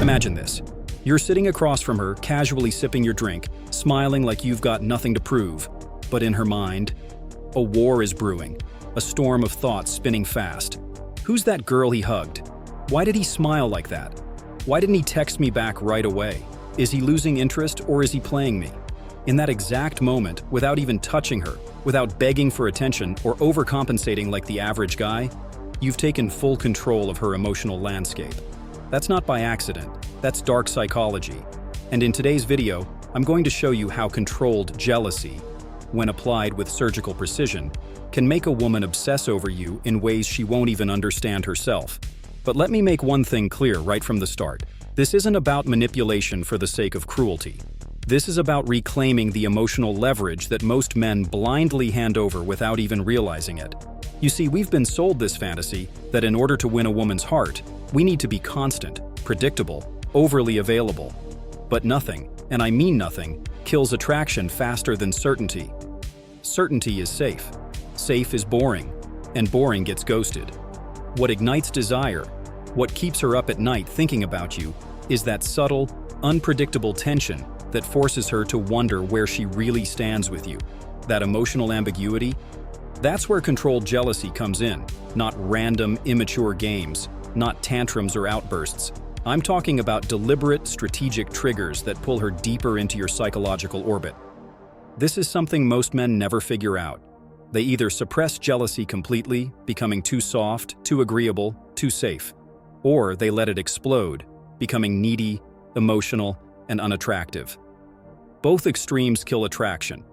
Imagine this. You're sitting across from her, casually sipping your drink, smiling like you've got nothing to prove. But in her mind, a war is brewing, a storm of thoughts spinning fast. Who's that girl he hugged? Why did he smile like that? Why didn't he text me back right away? Is he losing interest or is he playing me? In that exact moment, without even touching her, without begging for attention or overcompensating like the average guy, you've taken full control of her emotional landscape. That's not by accident, that's dark psychology. And in today's video, I'm going to show you how controlled jealousy, when applied with surgical precision, can make a woman obsess over you in ways she won't even understand herself. But let me make one thing clear right from the start. This isn't about manipulation for the sake of cruelty. This is about reclaiming the emotional leverage that most men blindly hand over without even realizing it. You see, we've been sold this fantasy that in order to win a woman's heart, we need to be constant, predictable, overly available. But nothing, and I mean nothing, kills attraction faster than certainty. Certainty is safe. Safe is boring, and boring gets ghosted. What ignites desire, what keeps her up at night thinking about you, is that subtle, unpredictable tension that forces her to wonder where she really stands with you. That emotional ambiguity, that's where controlled jealousy comes in, not random, immature games, not tantrums or outbursts. I'm talking about deliberate, strategic triggers that pull her deeper into your psychological orbit. This is something most men never figure out. They either suppress jealousy completely, becoming too soft, too agreeable, too safe, or they let it explode, becoming needy, emotional, and unattractive. Both extremes kill attraction.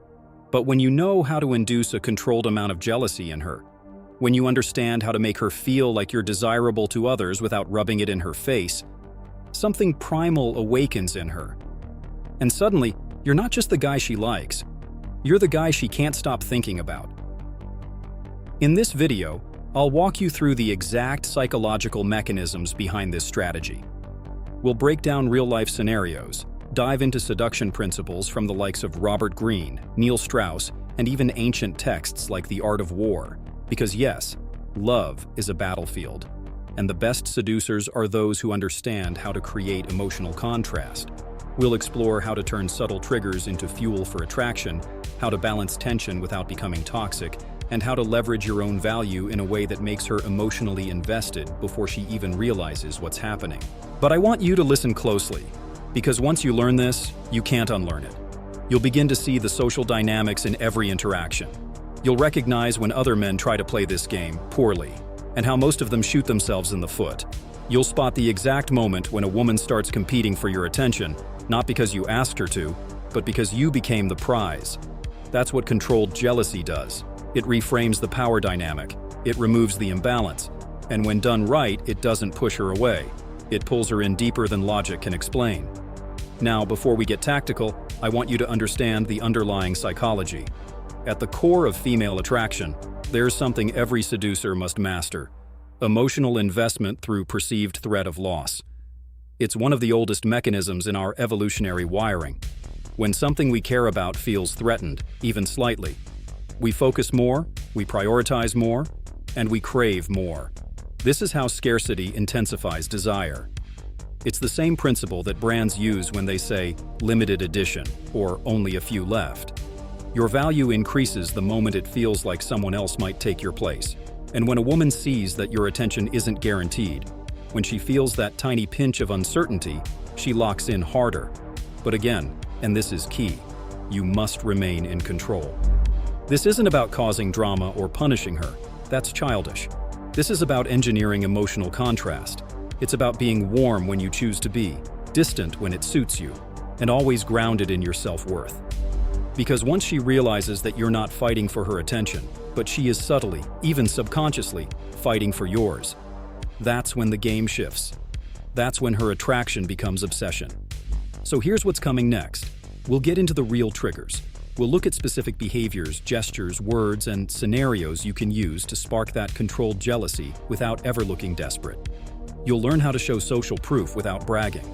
But when you know how to induce a controlled amount of jealousy in her, when you understand how to make her feel like you're desirable to others without rubbing it in her face, something primal awakens in her. And suddenly, you're not just the guy she likes, you're the guy she can't stop thinking about. In this video, I'll walk you through the exact psychological mechanisms behind this strategy. We'll break down real-life scenarios, dive into seduction principles from the likes of Robert Greene, Neil Strauss, and even ancient texts like The Art of War. Because yes, love is a battlefield, and the best seducers are those who understand how to create emotional contrast. We'll explore how to turn subtle triggers into fuel for attraction, how to balance tension without becoming toxic, and how to leverage your own value in a way that makes her emotionally invested before she even realizes what's happening. But I want you to listen closely, because once you learn this, you can't unlearn it. You'll begin to see the social dynamics in every interaction. You'll recognize when other men try to play this game poorly, and how most of them shoot themselves in the foot. You'll spot the exact moment when a woman starts competing for your attention, not because you asked her to, but because you became the prize. That's what controlled jealousy does. It reframes the power dynamic, it removes the imbalance, and when done right, it doesn't push her away. It pulls her in deeper than logic can explain. Now, before we get tactical, I want you to understand the underlying psychology. At the core of female attraction, there's something every seducer must master: emotional investment through perceived threat of loss. It's one of the oldest mechanisms in our evolutionary wiring. When something we care about feels threatened, even slightly, we focus more, we prioritize more, and we crave more. This is how scarcity intensifies desire. It's the same principle that brands use when they say limited edition or only a few left. Your value increases the moment it feels like someone else might take your place. And when a woman sees that your attention isn't guaranteed, when she feels that tiny pinch of uncertainty, she locks in harder. But again, and this is key, you must remain in control. This isn't about causing drama or punishing her. That's childish. This is about engineering emotional contrast. It's about being warm when you choose to be, distant when it suits you, and always grounded in your self-worth. Because once she realizes that you're not fighting for her attention, but she is subtly, even subconsciously, fighting for yours, that's when the game shifts. That's when her attraction becomes obsession. So here's what's coming next. We'll get into the real triggers. We'll look at specific behaviors, gestures, words, and scenarios you can use to spark that controlled jealousy without ever looking desperate. You'll learn how to show social proof without bragging,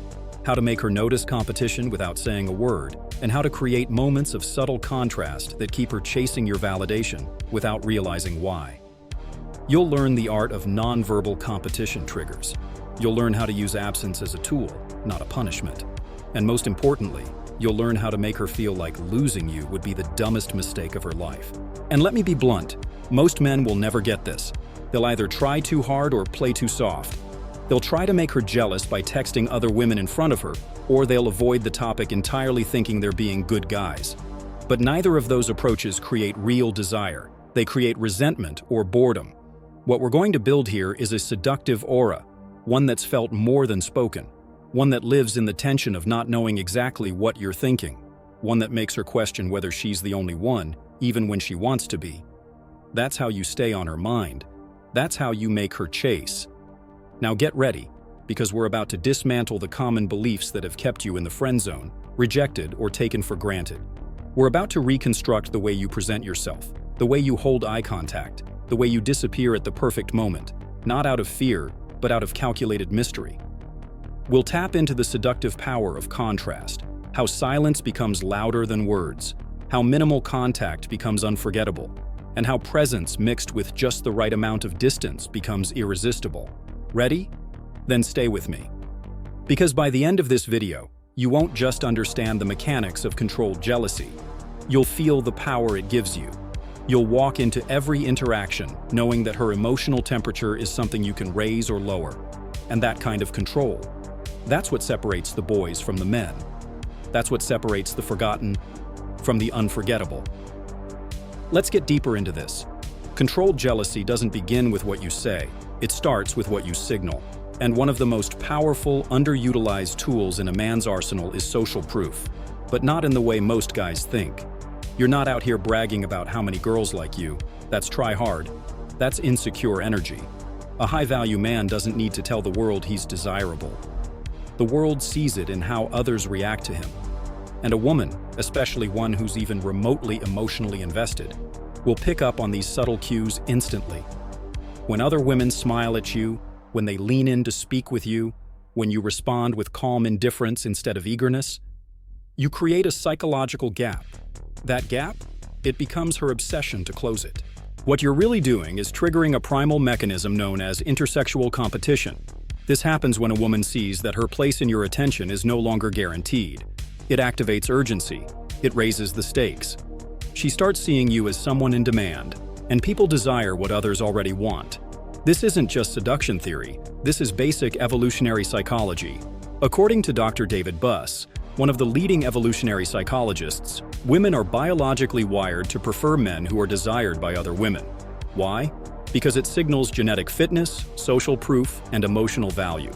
how to make her notice competition without saying a word, and how to create moments of subtle contrast that keep her chasing your validation without realizing why. You'll learn the art of nonverbal competition triggers. You'll learn how to use absence as a tool, not a punishment. And most importantly, you'll learn how to make her feel like losing you would be the dumbest mistake of her life. And let me be blunt, most men will never get this. They'll either try too hard or play too soft. They'll try to make her jealous by texting other women in front of her, or they'll avoid the topic entirely thinking they're being good guys. But neither of those approaches create real desire. They create resentment or boredom. What we're going to build here is a seductive aura, one that's felt more than spoken, one that lives in the tension of not knowing exactly what you're thinking, one that makes her question whether she's the only one, even when she wants to be. That's how you stay on her mind. That's how you make her chase. Now get ready, because we're about to dismantle the common beliefs that have kept you in the friend zone, rejected, or taken for granted. We're about to reconstruct the way you present yourself, the way you hold eye contact, the way you disappear at the perfect moment, not out of fear, but out of calculated mystery. We'll tap into the seductive power of contrast, how silence becomes louder than words, how minimal contact becomes unforgettable, and how presence mixed with just the right amount of distance becomes irresistible. Ready? Then stay with me. Because by the end of this video, you won't just understand the mechanics of controlled jealousy. You'll feel the power it gives you. You'll walk into every interaction knowing that her emotional temperature is something you can raise or lower. And that kind of control, that's what separates the boys from the men. That's what separates the forgotten from the unforgettable. Let's get deeper into this. Controlled jealousy doesn't begin with what you say. It starts with what you signal. And one of the most powerful, underutilized tools in a man's arsenal is social proof. But not in the way most guys think. You're not out here bragging about how many girls like you. That's try hard. That's insecure energy. A high-value man doesn't need to tell the world he's desirable. The world sees it in how others react to him. And a woman, especially one who's even remotely emotionally invested, will pick up on these subtle cues instantly. When other women smile at you, when they lean in to speak with you, when you respond with calm indifference instead of eagerness, you create a psychological gap. That gap, it becomes her obsession to close it. What you're really doing is triggering a primal mechanism known as intersexual competition. This happens when a woman sees that her place in your attention is no longer guaranteed. It activates urgency. It raises the stakes. She starts seeing you as someone in demand, and people desire what others already want. This isn't just seduction theory. This is basic evolutionary psychology. According to Dr. David Buss, one of the leading evolutionary psychologists, women are biologically wired to prefer men who are desired by other women. Why? Because it signals genetic fitness, social proof, and emotional value.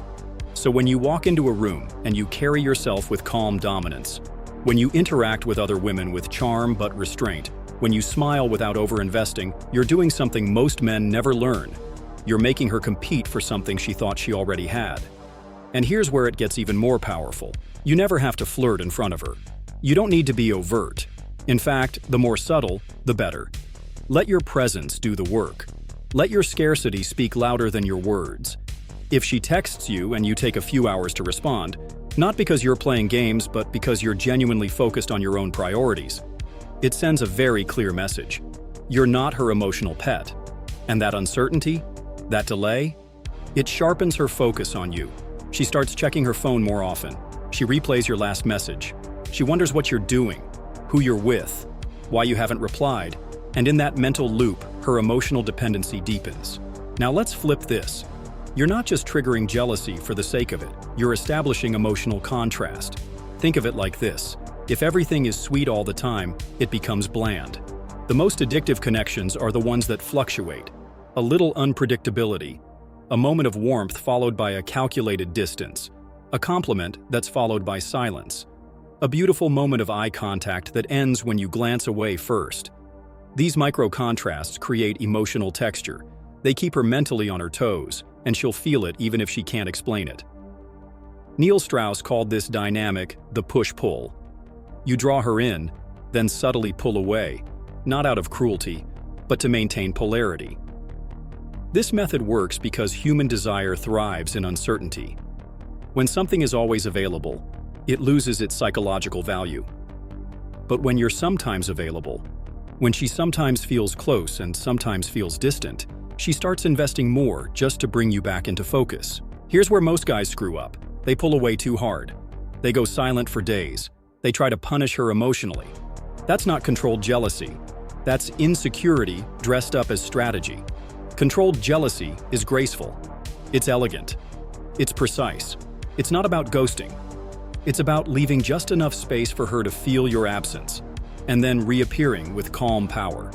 So when you walk into a room and you carry yourself with calm dominance, when you interact with other women with charm but restraint, when you smile without over-investing, you're doing something most men never learn. You're making her compete for something she thought she already had. And here's where it gets even more powerful. You never have to flirt in front of her. You don't need to be overt. In fact, the more subtle, the better. Let your presence do the work. Let your scarcity speak louder than your words. If she texts you and you take a few hours to respond, not because you're playing games, but because you're genuinely focused on your own priorities, it sends a very clear message. You're not her emotional pet. And that uncertainty, that delay, it sharpens her focus on you. She starts checking her phone more often. She replays your last message. She wonders what you're doing, who you're with, why you haven't replied. And in that mental loop, her emotional dependency deepens. Now let's flip this. You're not just triggering jealousy for the sake of it. You're establishing emotional contrast. Think of it like this. If everything is sweet all the time, it becomes bland. The most addictive connections are the ones that fluctuate. A little unpredictability, a moment of warmth followed by a calculated distance, a compliment that's followed by silence, a beautiful moment of eye contact that ends when you glance away first. These micro-contrasts create emotional texture. They keep her mentally on her toes, and she'll feel it even if she can't explain it. Neil Strauss called this dynamic the push-pull. You draw her in, then subtly pull away, not out of cruelty, but to maintain polarity. This method works because human desire thrives in uncertainty. When something is always available, it loses its psychological value. But when you're sometimes available, when she sometimes feels close and sometimes feels distant, she starts investing more just to bring you back into focus. Here's where most guys screw up. They pull away too hard. They go silent for days. They try to punish her emotionally. That's not controlled jealousy. That's insecurity dressed up as strategy. Controlled jealousy is graceful. It's elegant. It's precise. It's not about ghosting. It's about leaving just enough space for her to feel your absence, and then reappearing with calm power.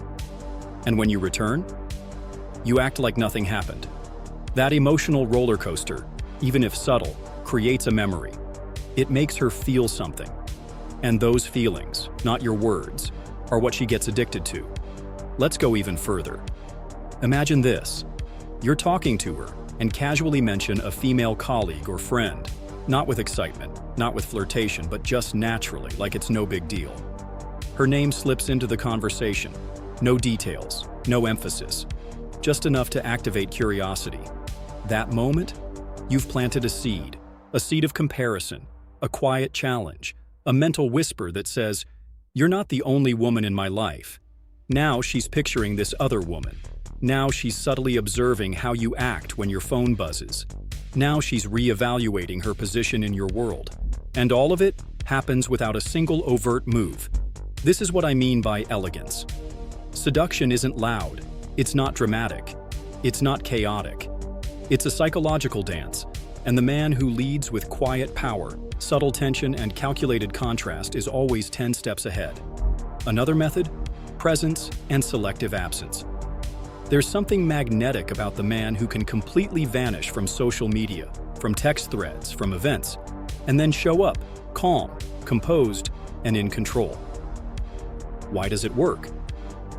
And when you return, you act like nothing happened. That emotional roller coaster, even if subtle, creates a memory. It makes her feel something. And those feelings, not your words, are what she gets addicted to. Let's go even further. Imagine this. You're talking to her and casually mention a female colleague or friend, not with excitement, not with flirtation, but just naturally, like it's no big deal. Her name slips into the conversation. No details, no emphasis, just enough to activate curiosity. That moment, you've planted a seed of comparison, a quiet challenge, a mental whisper that says, "You're not the only woman in my life." Now she's picturing this other woman. Now she's subtly observing how you act when your phone buzzes. Now she's reevaluating her position in your world. And all of it happens without a single overt move. This is what I mean by elegance. Seduction isn't loud. It's not dramatic. It's not chaotic. It's a psychological dance, and the man who leads with quiet power, subtle tension, and calculated contrast is always 10 steps ahead. Another method? Presence and selective absence. There's something magnetic about the man who can completely vanish from social media, from text threads, from events, and then show up, calm, composed, and in control. Why does it work?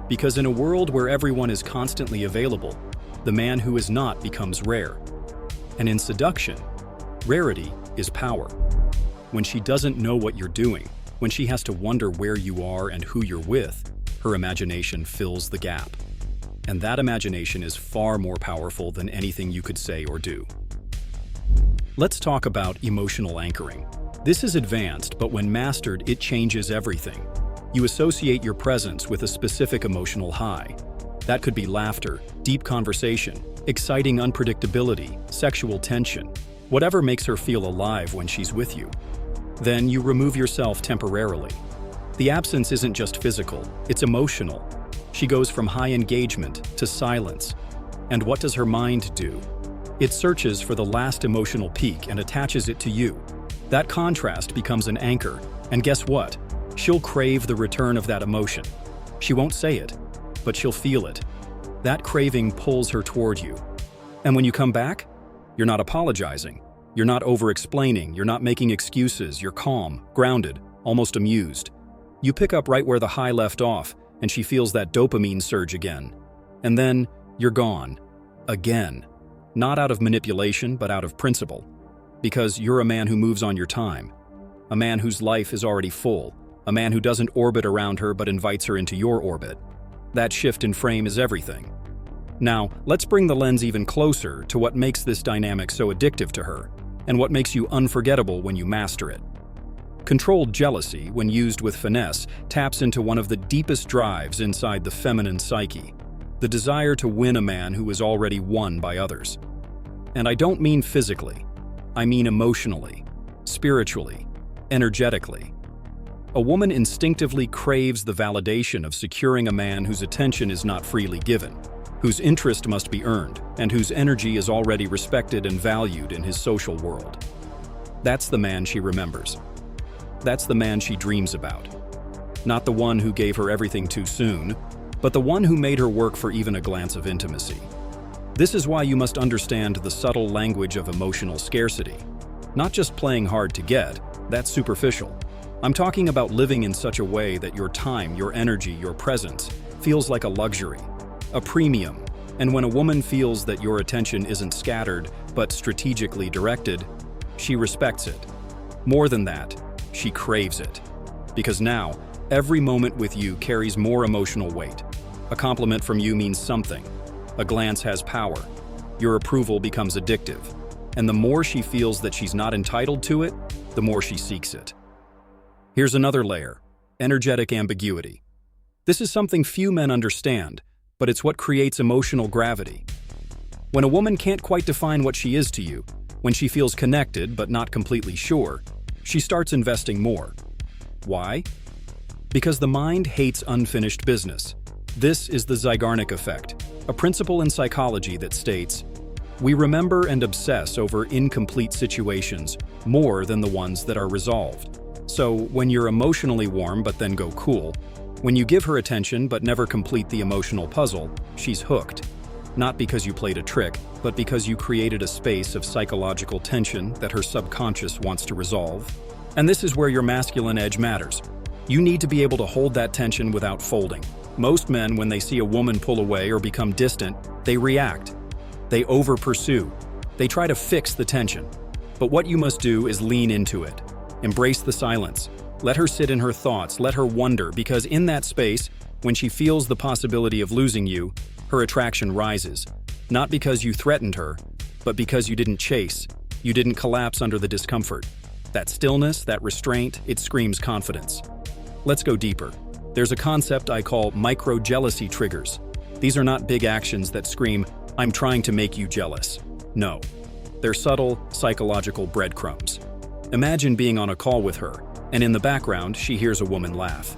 Because in a world where everyone is constantly available, the man who is not becomes rare. And in seduction, rarity is power. When she doesn't know what you're doing, when she has to wonder where you are and who you're with, her imagination fills the gap. And that imagination is far more powerful than anything you could say or do. Let's talk about emotional anchoring. This is advanced, but when mastered, it changes everything. You associate your presence with a specific emotional high. That could be laughter, deep conversation, exciting unpredictability, sexual tension, whatever makes her feel alive when she's with you. Then you remove yourself temporarily. The absence isn't just physical, it's emotional. She goes from high engagement to silence. And what does her mind do? It searches for the last emotional peak and attaches it to you. That contrast becomes an anchor, and guess what? She'll crave the return of that emotion. She won't say it, but she'll feel it. That craving pulls her toward you. And when you come back, you're not apologizing. You're not over-explaining. You're not making excuses. You're calm, grounded, almost amused. You pick up right where the high left off, and she feels that dopamine surge again. And then you're gone. Again. Not out of manipulation, but out of principle. Because you're a man who moves on your time. A man whose life is already full. A man who doesn't orbit around her but invites her into your orbit. That shift in frame is everything. Now, let's bring the lens even closer to what makes this dynamic so addictive to her, and what makes you unforgettable when you master it. Controlled jealousy, when used with finesse, taps into one of the deepest drives inside the feminine psyche, the desire to win a man who is already won by others. And I don't mean physically, I mean emotionally, spiritually, energetically. A woman instinctively craves the validation of securing a man whose attention is not freely given, whose interest must be earned, and whose energy is already respected and valued in his social world. That's the man she remembers. That's the man she dreams about. Not the one who gave her everything too soon, but the one who made her work for even a glance of intimacy. This is why you must understand the subtle language of emotional scarcity. Not just playing hard to get, that's superficial. I'm talking about living in such a way that your time, your energy, your presence feels like a luxury, a premium. And when a woman feels that your attention isn't scattered, but strategically directed, she respects it. More than that, she craves it. Because now, every moment with you carries more emotional weight. A compliment from you means something. A glance has power. Your approval becomes addictive. And the more she feels that she's not entitled to it, the more she seeks it. Here's another layer: energetic ambiguity. This is something few men understand, but it's what creates emotional gravity. When a woman can't quite define what she is to you, When she feels connected but not completely sure, she starts investing more. Why? Because the mind hates unfinished business. This is the Zeigarnik effect, a principle in psychology that states, we remember and obsess over incomplete situations more than the ones that are resolved. So, when you're emotionally warm but then go cool, when you give her attention but never complete the emotional puzzle, she's hooked. Not because you played a trick, but because you created a space of psychological tension that her subconscious wants to resolve. And this is where your masculine edge matters. You need to be able to hold that tension without folding. Most men, when they see a woman pull away or become distant, they react. They over-pursue. They try to fix the tension. But what you must do is lean into it. Embrace the silence. Let her sit in her thoughts, let her wonder, because in that space, when she feels the possibility of losing you, her attraction rises. Not because you threatened her, but because you didn't chase. You didn't collapse under the discomfort. That stillness, that restraint, it screams confidence. Let's go deeper. There's a concept I call micro-jealousy triggers. These are not big actions that scream, I'm trying to make you jealous. No. They're subtle, psychological breadcrumbs. Imagine being on a call with her, and in the background, she hears a woman laugh.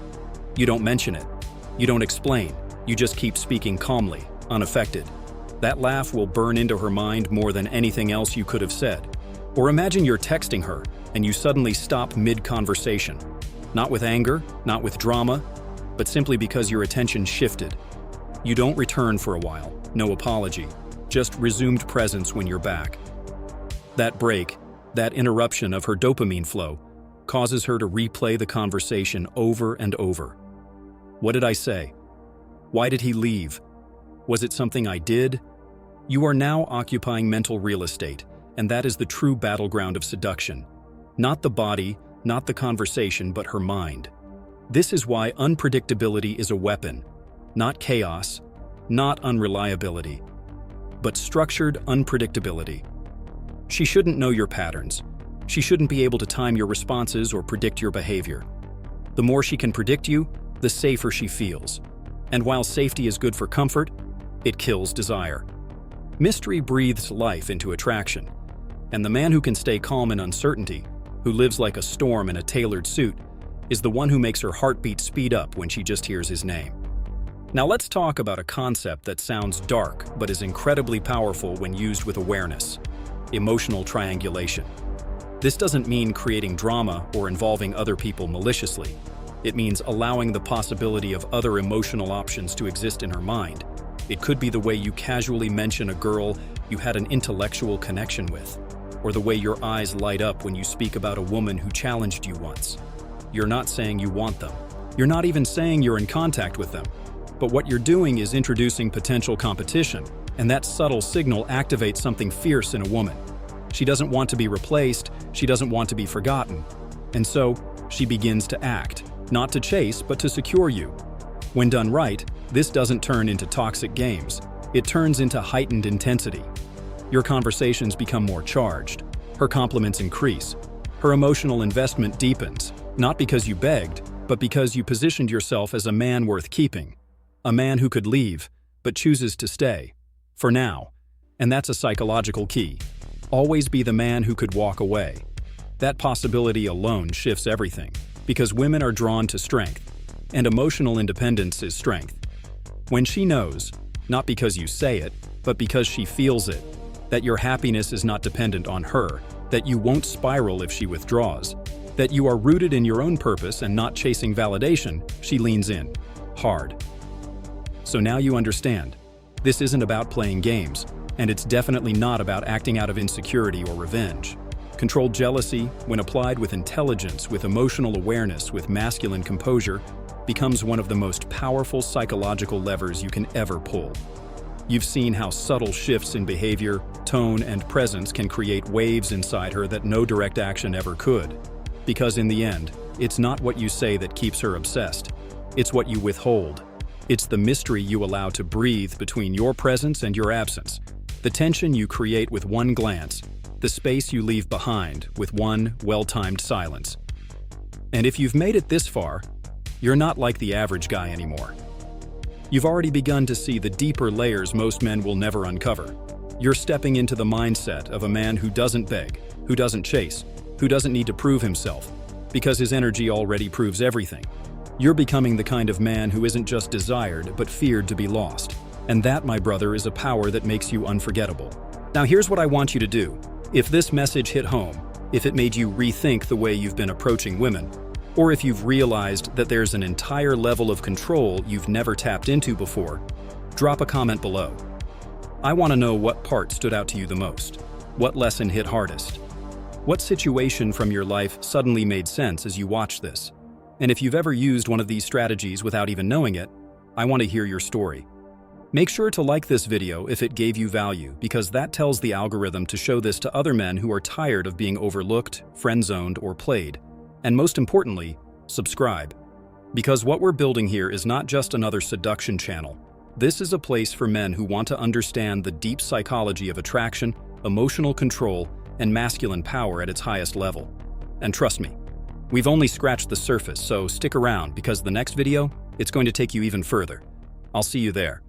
You don't mention it. You don't explain. You just keep speaking calmly, unaffected. That laugh will burn into her mind more than anything else you could have said. Or imagine you're texting her, and you suddenly stop mid-conversation. Not with anger, not with drama, but simply because your attention shifted. You don't return for a while, no apology, just resumed presence when you're back. That break, that interruption of her dopamine flow, causes her to replay the conversation over and over. What did I say? Why did he leave? Was it something I did? You are now occupying mental real estate, and that is the true battleground of seduction. Not the body, not the conversation, but her mind. This is why unpredictability is a weapon. Not chaos, not unreliability, but structured unpredictability. She shouldn't know your patterns. She shouldn't be able to time your responses or predict your behavior. The more she can predict you, the safer she feels. And while safety is good for comfort, it kills desire. Mystery breathes life into attraction. And the man who can stay calm in uncertainty, who lives like a storm in a tailored suit, is the one who makes her heartbeat speed up when she just hears his name. Now let's talk about a concept that sounds dark but is incredibly powerful when used with awareness: emotional triangulation. This doesn't mean creating drama or involving other people maliciously. It means allowing the possibility of other emotional options to exist in her mind. It could be the way you casually mention a girl you had an intellectual connection with, or the way your eyes light up when you speak about a woman who challenged you once. You're not saying you want them. You're not even saying you're in contact with them. But what you're doing is introducing potential competition, and that subtle signal activates something fierce in a woman. She doesn't want to be replaced, she doesn't want to be forgotten. And so, she begins to act, not to chase, but to secure you. When done right, this doesn't turn into toxic games. It turns into heightened intensity. Your conversations become more charged. Her compliments increase. Her emotional investment deepens, not because you begged, but because you positioned yourself as a man worth keeping. A man who could leave, but chooses to stay. For now. And that's a psychological key. Always be the man who could walk away. That possibility alone shifts everything, because women are drawn to strength, and emotional independence is strength. When she knows, not because you say it, but because she feels it, that your happiness is not dependent on her, that you won't spiral if she withdraws, that you are rooted in your own purpose and not chasing validation, she leans in, hard. So now you understand. This isn't about playing games, and it's definitely not about acting out of insecurity or revenge. Controlled jealousy, when applied with intelligence, with emotional awareness, with masculine composure, becomes one of the most powerful psychological levers you can ever pull. You've seen how subtle shifts in behavior, tone, and presence can create waves inside her that no direct action ever could. Because in the end, it's not what you say that keeps her obsessed. It's what you withhold. It's the mystery you allow to breathe between your presence and your absence. The tension you create with one glance, the space you leave behind with one well-timed silence. And if you've made it this far, you're not like the average guy anymore. You've already begun to see the deeper layers most men will never uncover. You're stepping into the mindset of a man who doesn't beg, who doesn't chase, who doesn't need to prove himself, because his energy already proves everything. You're becoming the kind of man who isn't just desired, but feared to be lost. And that, my brother, is a power that makes you unforgettable. Now here's what I want you to do. If this message hit home, if it made you rethink the way you've been approaching women, or if you've realized that there's an entire level of control you've never tapped into before, drop a comment below. I want to know what part stood out to you the most. What lesson hit hardest? What situation from your life suddenly made sense as you watched this? And if you've ever used one of these strategies without even knowing it, I want to hear your story. Make sure to like this video if it gave you value, because that tells the algorithm to show this to other men who are tired of being overlooked, friend-zoned, or played. And most importantly, subscribe. Because what we're building here is not just another seduction channel. This is a place for men who want to understand the deep psychology of attraction, emotional control, and masculine power at its highest level. And trust me, we've only scratched the surface, so stick around because the next video, it's going to take you even further. I'll see you there.